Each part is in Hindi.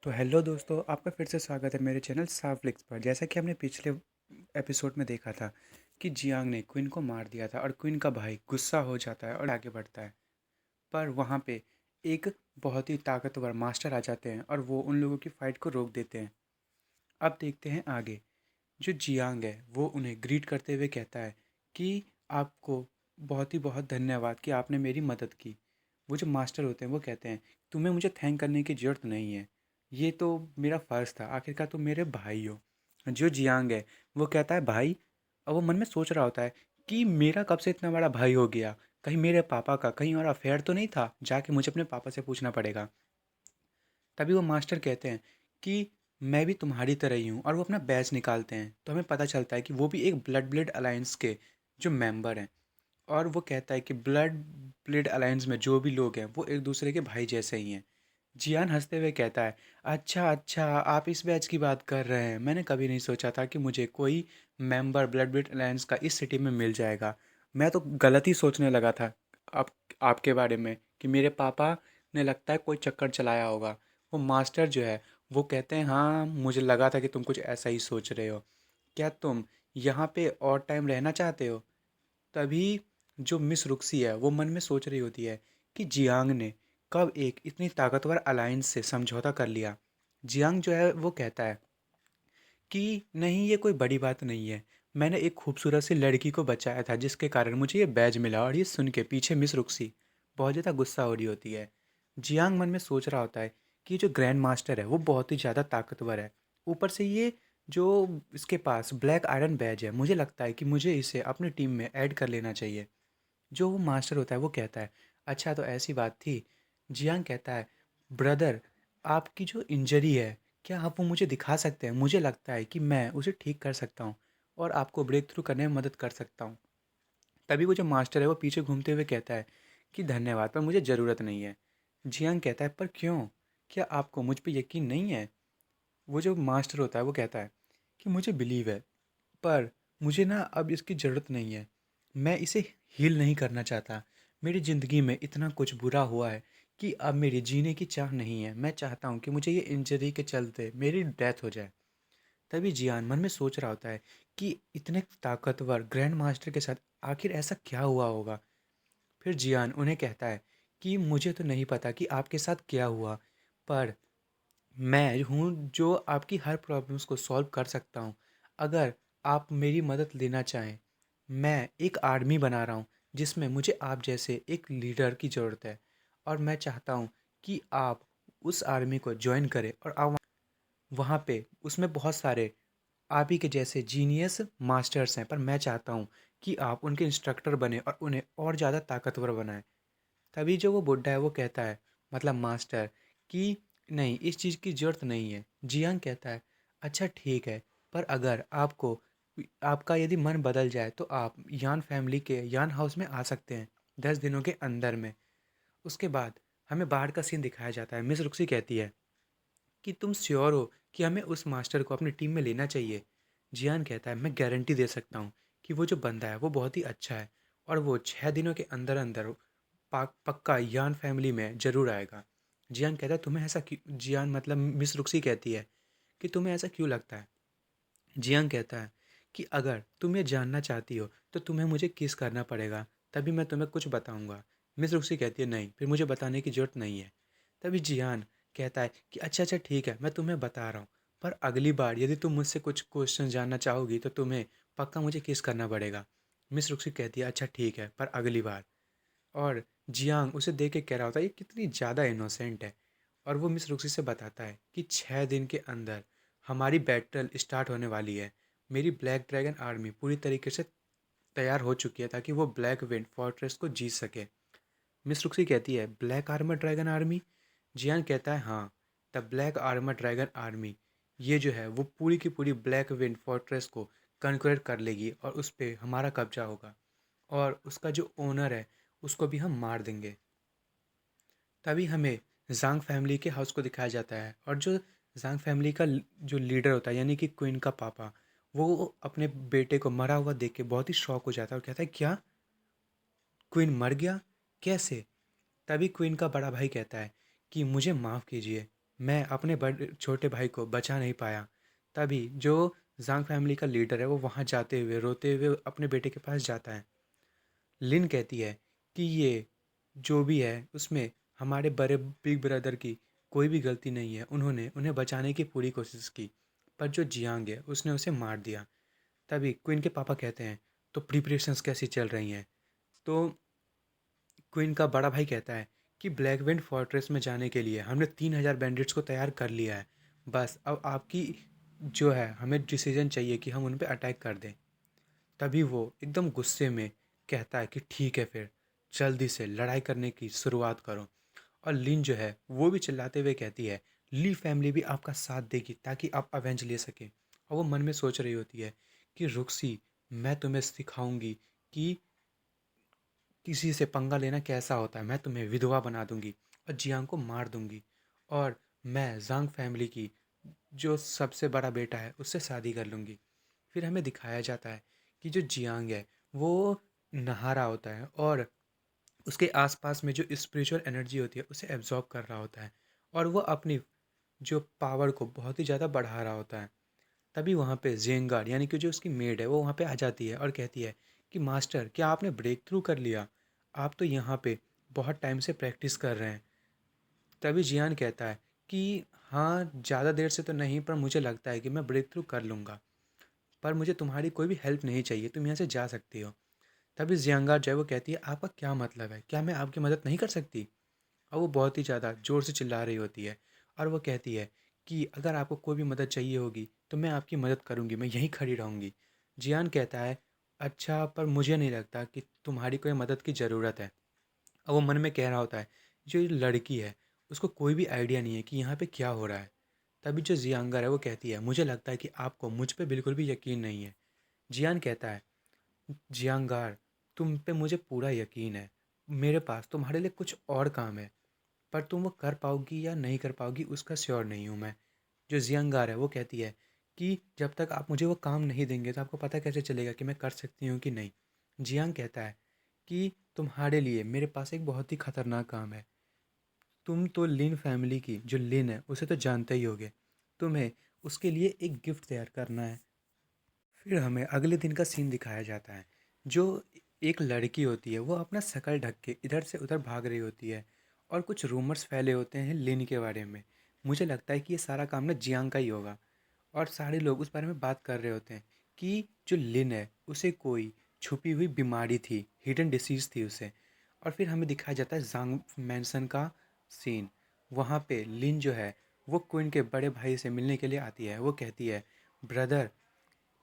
तो हेलो दोस्तों, आपका फिर से स्वागत है मेरे चैनल साफ्लिक्स पर। जैसा कि हमने पिछले एपिसोड में देखा था कि जियांग ने क्वीन को मार दिया था और क्वीन का भाई गुस्सा हो जाता है और आगे बढ़ता है। पर वहाँ पे एक बहुत ही ताकतवर मास्टर आ जाते हैं और वो उन लोगों की फ़ाइट को रोक देते हैं। अब देखते हैं आगे। जो जियांग है वो उन्हें ग्रीट करते हुए कहता है कि आपको बहुत ही बहुत धन्यवाद कि आपने मेरी मदद की। वो जो मास्टर होते हैं वो कहते हैं तुम्हें मुझे थैंक करने की ज़रूरत नहीं है, ये तो मेरा फ़र्ज़ था, आखिरकार तुम मेरे भाई हो। जो जियांग है वो कहता है भाई। अब वो मन में सोच रहा होता है कि मेरा कब से इतना बड़ा भाई हो गया, कहीं मेरे पापा का कहीं और अफेयर तो नहीं था, जाके मुझे अपने पापा से पूछना पड़ेगा। तभी वो मास्टर कहते हैं कि मैं भी तुम्हारी तरह ही हूँ, और वो अपना बैच निकालते हैं तो हमें पता चलता है कि वो भी एक ब्लड ब्लेड अलायंस के जो मेंबर हैं। और वो कहता है कि ब्लड ब्लेड अलायंस में जो भी लोग हैं वो एक दूसरे के भाई जैसे ही हैं। जियान हंसते हुए कहता है अच्छा अच्छा, आप इस बैच की बात कर रहे हैं। मैंने कभी नहीं सोचा था कि मुझे कोई मेंबर ब्लड ब्लेड अलायंस का इस सिटी में मिल जाएगा। मैं तो गलत ही सोचने लगा था आप आपके बारे में कि मेरे पापा ने लगता है कोई चक्कर चलाया होगा। वो मास्टर जो है वो कहते हैं हाँ, मुझे लगा था कि तुम कुछ ऐसा ही सोच रहे हो। क्या तुम यहाँ पे और टाइम रहना चाहते हो? तभी जो मिस रुक्सी है वो मन में सोच रही होती है कि जियांग ने कब एक इतनी ताकतवर अलायंस से समझौता कर लिया। जियांग जो है वो कहता है कि नहीं, ये कोई बड़ी बात नहीं है। मैंने एक खूबसूरत सी लड़की को बचाया था जिसके कारण मुझे ये बैज मिला। और ये सुन के पीछे मिस रुक्सी बहुत ज़्यादा गुस्सा हो रही होती है। जियांग मन में सोच रहा होता है कि जो ग्रैंड मास्टर है वो बहुत ही ज़्यादा ताकतवर है। ऊपर से ये जो इसके पास ब्लैक आयरन बैज है, मुझे लगता है कि मुझे इसे अपनी टीम में ऐड कर लेना चाहिए। जो वो मास्टर होता है वो कहता है अच्छा, तो ऐसी बात थी। जियांग कहता है ब्रदर, आपकी जो इंजरी है क्या आप वो मुझे दिखा सकते हैं? मुझे लगता है कि मैं उसे ठीक कर सकता हूँ और आपको ब्रेक थ्रू करने में मदद कर सकता हूँ। तभी वो जो मास्टर है वो पीछे घूमते हुए कहता है कि धन्यवाद, पर मुझे ज़रूरत नहीं है। जियांग कहता है पर क्यों? क्या आपको मुझ पे यकीन नहीं है? वो जो मास्टर होता है वो कहता है कि मुझे बिलीव है, पर मुझे ना अब इसकी ज़रूरत नहीं है। मैं इसे हील नहीं करना चाहता। मेरी ज़िंदगी में इतना कुछ बुरा हुआ है कि अब मेरी जीने की चाह नहीं है। मैं चाहता हूँ कि मुझे ये इंजरी के चलते मेरी डेथ हो जाए। तभी जियान मन में सोच रहा होता है कि इतने ताकतवर ग्रैंड मास्टर के साथ आखिर ऐसा क्या हुआ होगा। फिर जियान उन्हें कहता है कि मुझे तो नहीं पता कि आपके साथ क्या हुआ, पर मैं हूँ जो आपकी हर प्रॉब्लम्स को सॉल्व कर सकता हूँ। अगर आप मेरी मदद लेना चाहें, मैं एक आर्मी बना रहा हूँ जिसमें मुझे आप जैसे एक लीडर की ज़रूरत है। और मैं चाहता हूँ कि आप उस आर्मी को ज्वाइन करें और आप वहाँ पे उसमें बहुत सारे आप ही के जैसे जीनियस मास्टर्स हैं, पर मैं चाहता हूँ कि आप उनके इंस्ट्रक्टर बने और उन्हें और ज़्यादा ताकतवर बनाएं। तभी जो वो बुड्ढा है वो कहता है, मतलब मास्टर, कि नहीं, इस चीज़ की ज़रूरत नहीं है। जियांग कहता है अच्छा ठीक है, पर अगर आपको आपका यदि मन बदल जाए तो आप यान फैमिली के यान हाउस में आ सकते हैं 10 दिनों के अंदर में। उसके बाद हमें बाहर का सीन दिखाया जाता है। मिस रुक्सी कहती है कि तुम श्योर हो कि हमें उस मास्टर को अपनी टीम में लेना चाहिए? जियान कहता है मैं गारंटी दे सकता हूँ कि वो जो बंदा है वो बहुत ही अच्छा है और वो 6 दिनों के अंदर अंदर पक्का यान फैमिली में ज़रूर आएगा। जियान कहता है तुम्हें ऐसा क्यों, जियान मतलब मिस रुक्सी कहती है कि तुम्हें ऐसा क्यों लगता है? जियांग कहता है कि अगर तुम ये जानना चाहती हो तो तुम्हें मुझे किस करना पड़ेगा, तभी मैं तुम्हें कुछ बताऊंगा। मिस रुक्सी कहती है नहीं, फिर मुझे बताने की ज़रूरत नहीं है। तभी जियान कहता है कि अच्छा अच्छा ठीक है, मैं तुम्हें बता रहा हूँ, पर अगली बार यदि तुम मुझसे कुछ क्वेश्चन जानना चाहोगी तो तुम्हें पक्का मुझे किस करना पड़ेगा। मिस रुक्सी कहती है अच्छा ठीक है, पर अगली बार। और जियांग उसे देख के कह रहा होता है ये कितनी ज़्यादा इनोसेंट है। और वो मिस रुक्सी से बताता है कि 6 दिन के अंदर हमारी बैटल स्टार्ट होने वाली है। मेरी ब्लैक ड्रैगन आर्मी पूरी तरीके से तैयार हो चुकी है ताकि वो ब्लैक विंड फोर्ट्रेस को जीत सके। मिस रुक्सी कहती है ब्लैक आर्मर ड्रैगन आर्मी? जियान कहता है हाँ, the black armour dragon army. ये जो है वो पूरी की पूरी ब्लैक विंड फोर्ट्रेस को कन्क्वेयर कर लेगी और उस पर हमारा कब्जा होगा और उसका जो ओनर है उसको भी हम मार देंगे। तभी हमें ज़ांग फैमिली के हाउस को दिखाया जाता है और जो ज़ांग फैमिली का जो लीडर होता है यानी कि क्वीन का पापा, वो अपने बेटे को मरा हुआ देख के बहुत ही शॉक हो जाता है और कहता है क्या, क्वीन मर गया? कैसे? तभी क्वीन का बड़ा भाई कहता है कि मुझे माफ़ कीजिए, मैं अपने बड़े छोटे भाई को बचा नहीं पाया। तभी जो ज़ांग फैमिली का लीडर है वो वहाँ जाते हुए रोते हुए अपने बेटे के पास जाता है। लिन कहती है कि ये जो भी है उसमें हमारे बड़े बिग ब्रदर की कोई भी गलती नहीं है, उन्होंने उन्हें बचाने की पूरी कोशिश की, पर जो जियांग है उसने उसे मार दिया। तभी क्वीन के पापा कहते हैं, तो प्रिपरेशंस कैसी चल रही हैं? तो क्वीन का बड़ा भाई कहता है कि ब्लैक विंड फोर्ट्रेस में जाने के लिए हमने 3,000 बैंडिट्स को तैयार कर लिया है। बस अब आपकी जो है हमें डिसीजन चाहिए कि हम उन पे अटैक कर दें। तभी वो एकदम गुस्से में कहता है कि ठीक है फिर, जल्दी से लड़ाई करने की शुरुआत करो। और लिन जो है वो भी चिल्लाते हुए कहती है, ली फैमिली भी आपका साथ देगी ताकि आप अवेंज ले सकें। और वो मन में सोच रही होती है कि रुक्सी, मैं तुम्हें सिखाऊंगी कि किसी से पंगा लेना कैसा होता है। मैं तुम्हें विधवा बना दूंगी और जियांग को मार दूंगी, और मैं जांग फैमिली की जो सबसे बड़ा बेटा है उससे शादी कर लूँगी। फिर हमें दिखाया जाता है कि जो जियांग है वो नहा रहा होता है और उसके आसपास में जो स्पिरिचुअल एनर्जी होती है उसे एब्जॉर्ब कर रहा होता है, और वो अपनी जो पावर को बहुत ही ज़्यादा बढ़ा रहा होता है। तभी वहाँ पे जेंगार यानी कि जो उसकी मेड है वो वहाँ पे आ जाती है और कहती है कि मास्टर, क्या आपने ब्रेक थ्रू कर लिया? आप तो यहाँ पे बहुत टाइम से प्रैक्टिस कर रहे हैं। तभी जियान कहता है कि हाँ, ज़्यादा देर से तो नहीं, पर मुझे लगता है कि मैं ब्रेक थ्रू कर लूँगा, पर मुझे तुम्हारी कोई भी हेल्प नहीं चाहिए, तुम यहाँ से जा सकती हो। तभी जियांगार जो है वो कहती है, आपका क्या मतलब है, क्या मैं आपकी मदद नहीं कर सकती? और वो बहुत ही ज़्यादा ज़ोर से चिल्ला रही होती है, और वो कहती है कि अगर आपको कोई भी मदद चाहिए होगी तो मैं आपकी मदद करूँगी, मैं यहीं खड़ी रहूँगी। जियान कहता है, अच्छा, पर मुझे नहीं लगता कि तुम्हारी कोई मदद की ज़रूरत है। और वो मन में कह रहा होता है, जो ये लड़की है उसको कोई भी आइडिया नहीं है कि यहाँ पे क्या हो रहा है। तभी जो जियांगर है वो कहती है, मुझे लगता है कि आपको मुझ पे बिल्कुल भी यकीन नहीं है। जियान कहता है, जियांगार, तुम पे मुझे पूरा यकीन है, मेरे पास तुम्हारे लिए कुछ और काम है, पर तुम वो कर पाओगी या नहीं कर पाओगी उसका श्योर नहीं हूँ मैं। जो जियांगार है वो कहती है कि जब तक आप मुझे वो काम नहीं देंगे तो आपको पता कैसे चलेगा कि मैं कर सकती हूँ कि नहीं। जियांग कहता है कि तुम्हारे लिए मेरे पास एक बहुत ही खतरनाक काम है। तुम तो लिन फैमिली की जो लिन है उसे तो जानते ही होगे, तुम्हें उसके लिए एक गिफ्ट तैयार करना है। फिर हमें अगले दिन का सीन दिखाया जाता है। जो एक लड़की होती है वो अपना शकल ढक के इधर से उधर भाग रही होती है, और कुछ रूमर्स फैले होते हैं लिन के बारे में। मुझे लगता है कि ये सारा काम ना जियांग का ही होगा, और सारे लोग उस बारे में बात कर रहे होते हैं कि जो लिन है उसे कोई छुपी हुई बीमारी थी, हिडन डिसीज़ थी उसे। और फिर हमें दिखाया जाता है जांग मैंसन का सीन। वहाँ पे लिन जो है वो क्विन के बड़े भाई से मिलने के लिए आती है। वो कहती है, ब्रदर,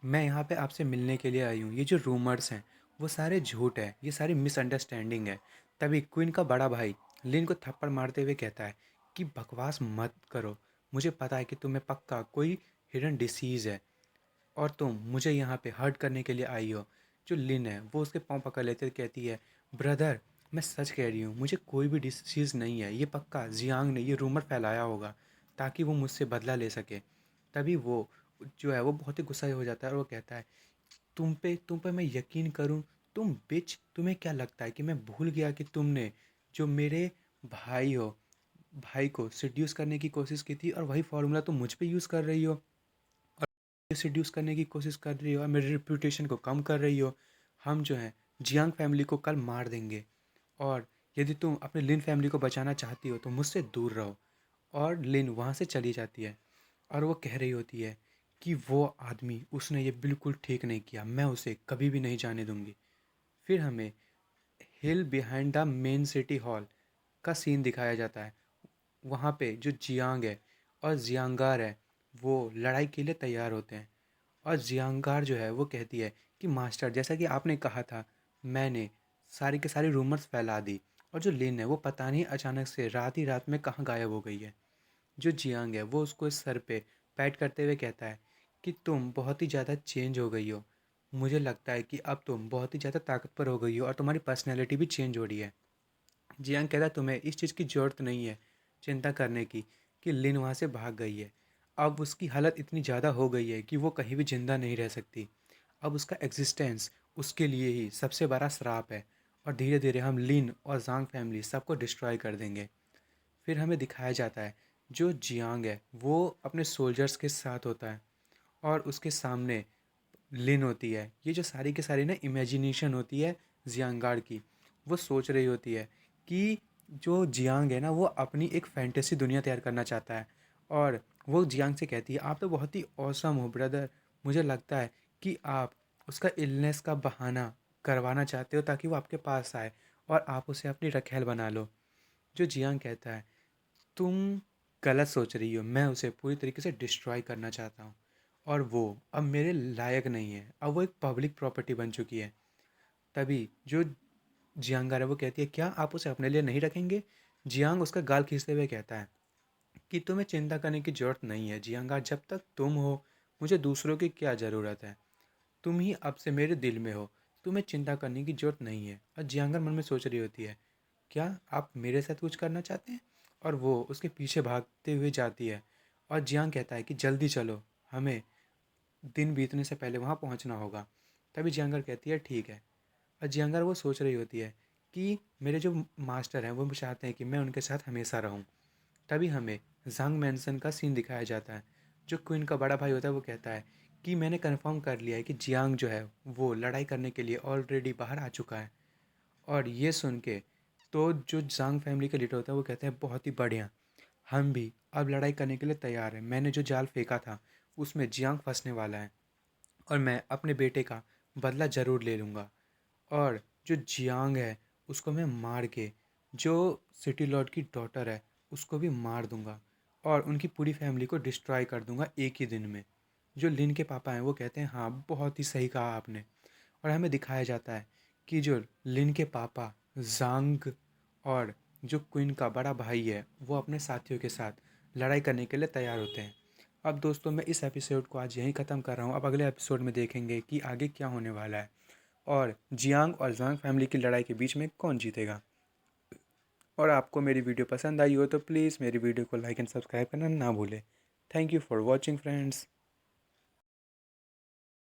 मैं यहाँ पे आपसे मिलने के लिए आई हूँ, ये जो रूमर्स हैं वो सारे झूठ है, ये सारी मिसअंडरस्टैंडिंग है। तभी क्वीन का बड़ा भाई लिन को थप्पड़ मारते हुए कहता है कि बकवास मत करो, मुझे पता है कि तुम्हें पक्का कोई हिडन डिसीज़ है, और तुम मुझे यहाँ पे हर्ट करने के लिए आई हो। जो लिन है वो उसके पाँव पकड़ लेते हुए कहती है, ब्रदर, मैं सच कह रही हूँ, मुझे कोई भी डिसीज़ नहीं है, ये पक्का जियांग ने ये रूमर फैलाया होगा ताकि वो मुझसे बदला ले सके। तभी वो जो है वो बहुत ही गुस्सा हो जाता है और वो कहता है, तुम पे मैं यकीन करूं? तुम बिच, तुम्हें क्या लगता है कि मैं भूल गया कि तुमने जो मेरे भाई हो भाई को सिड्यूस करने की कोशिश की थी, और वही फॉर्मूला तुम मुझ पे यूज़ कर रही हो, सिड्यूस करने की कोशिश कर रही हो और मेरी रिप्यूटेशन को कम कर रही हो। हम जो हैं जियांग फैमिली को कल मार देंगे, और यदि तुम अपने लिन फैमिली को बचाना चाहती हो तो मुझसे दूर रहो। और लिन वहाँ से चली जाती है, और वो कह रही होती है कि वो आदमी, उसने ये बिल्कुल ठीक नहीं किया, मैं उसे कभी भी नहीं जाने दूंगी। फिर हमें hill behind the main city hall का सीन दिखाया जाता है। वहाँ पे जो जियांग है और जियांगार है वो लड़ाई के लिए तैयार होते हैं, और जियांगार जो है वो कहती है कि मास्टर, जैसा कि आपने कहा था, मैंने सारी के सारी रूमर्स फैला दी, और जो लिन है वो पता नहीं अचानक से रात ही रात में कहाँ गायब हो गई है। जो जियांग है वो उसको इस सर पे पैट करते हुए कहता है कि तुम बहुत ही ज़्यादा चेंज हो गई हो, मुझे लगता है कि अब तुम बहुत ही ज़्यादा ताकतवर हो गई हो और तुम्हारी पर्सनैलिटी भी चेंज हो रही है। जियांग कहता है, तुम्हें इस चीज़ की ज़रूरत नहीं है चिंता करने की कि लिन वहाँ से भाग गई है। अब उसकी हालत इतनी ज़्यादा हो गई है कि वो कहीं भी ज़िंदा नहीं रह सकती। अब उसका एग्जिस्टेंस उसके लिए ही सबसे बड़ा श्राप है, और धीरे धीरे हम लिन और जांग फैमिली सबको डिस्ट्रॉय कर देंगे। फिर हमें दिखाया जाता है जो जियांग है वो अपने सोल्जर्स के साथ होता है और उसके सामने लिन होती है। ये जो सारी की सारी ना इमेजिनेशन होती है जियांगार की, वो सोच रही होती है कि जो जियांग है ना वो अपनी एक फैंटेसी दुनिया तैयार करना चाहता है। और वो जियांग से कहती है, आप तो बहुत ही औसम हो ब्रदर, मुझे लगता है कि आप उसका इलनेस का बहाना करवाना चाहते हो ताकि वो आपके पास आए और आप उसे अपनी रखेल बना लो। जो जियांग कहता है, तुम गलत सोच रही हो, मैं उसे पूरी तरीके से डिस्ट्रॉय करना चाहता हूँ और वो अब मेरे लायक नहीं है, अब वो एक पब्लिक प्रॉपर्टी बन चुकी है। तभी जो जियांगार है वो कहती है, क्या आप उसे अपने लिए नहीं रखेंगे? जियांग उसका गाल खींचते हुए कहता है कि तुम्हें चिंता करने की ज़रूरत नहीं है जियांगार, जब तक तुम हो मुझे दूसरों की क्या ज़रूरत है। तुम ही अब से मेरे दिल में हो, तुम्हें चिंता करने की ज़रूरत नहीं है। और जियांगर मन में सोच रही होती है, क्या आप मेरे साथ कुछ करना चाहते हैं? और वो उसके पीछे भागते हुए जाती है और जियांग कहता है कि जल्दी चलो, हमें दिन बीतने से पहले वहाँ पहुँचना होगा। तभी जियांगर कहती है ठीक है। और जियांगर वो सोच रही होती है कि मेरे जो मास्टर हैं वो चाहते हैं कि मैं उनके साथ हमेशा रहूँ। तभी हमें जांग मैंसन का सीन दिखाया जाता है। जो क्वीन का बड़ा भाई होता है वो कहता है कि मैंने कंफर्म कर लिया है कि जियांग जो है वो लड़ाई करने के लिए ऑलरेडी बाहर आ चुका है। और ये सुन के तो जो जांग फैमिली के लीडर होता है वो कहते हैं बहुत ही बढ़िया, हम भी अब लड़ाई करने के लिए तैयार हैं। मैंने जो जाल फेंका था उसमें जियांग फंसने वाला है और मैं अपने बेटे का बदला ज़रूर ले लूँगा। और जो जियांग है उसको मैं मार के जो सिटी लॉर्ड की डॉटर है उसको भी मार दूंगा और उनकी पूरी फैमिली को डिस्ट्रॉय कर दूंगा एक ही दिन में। जो लिन के पापा हैं वो कहते हैं हाँ बहुत ही सही कहा आपने। और हमें दिखाया जाता है कि जो लिन के पापा जांग और जो क्वीन का बड़ा भाई है वो अपने साथियों के साथ लड़ाई करने के लिए तैयार होते हैं। अब दोस्तों मैं इस एपिसोड को आज यहीं ख़त्म कर रहा हूँ। अब अगले एपिसोड में देखेंगे कि आगे क्या होने वाला है और जियांग और ज़ुआंग फैमिली की लड़ाई के बीच में कौन जीतेगा। और आपको मेरी वीडियो पसंद आई हो तो प्लीज़ मेरी वीडियो को लाइक एंड सब्सक्राइब करना ना भूलें। Thank you for watching friends.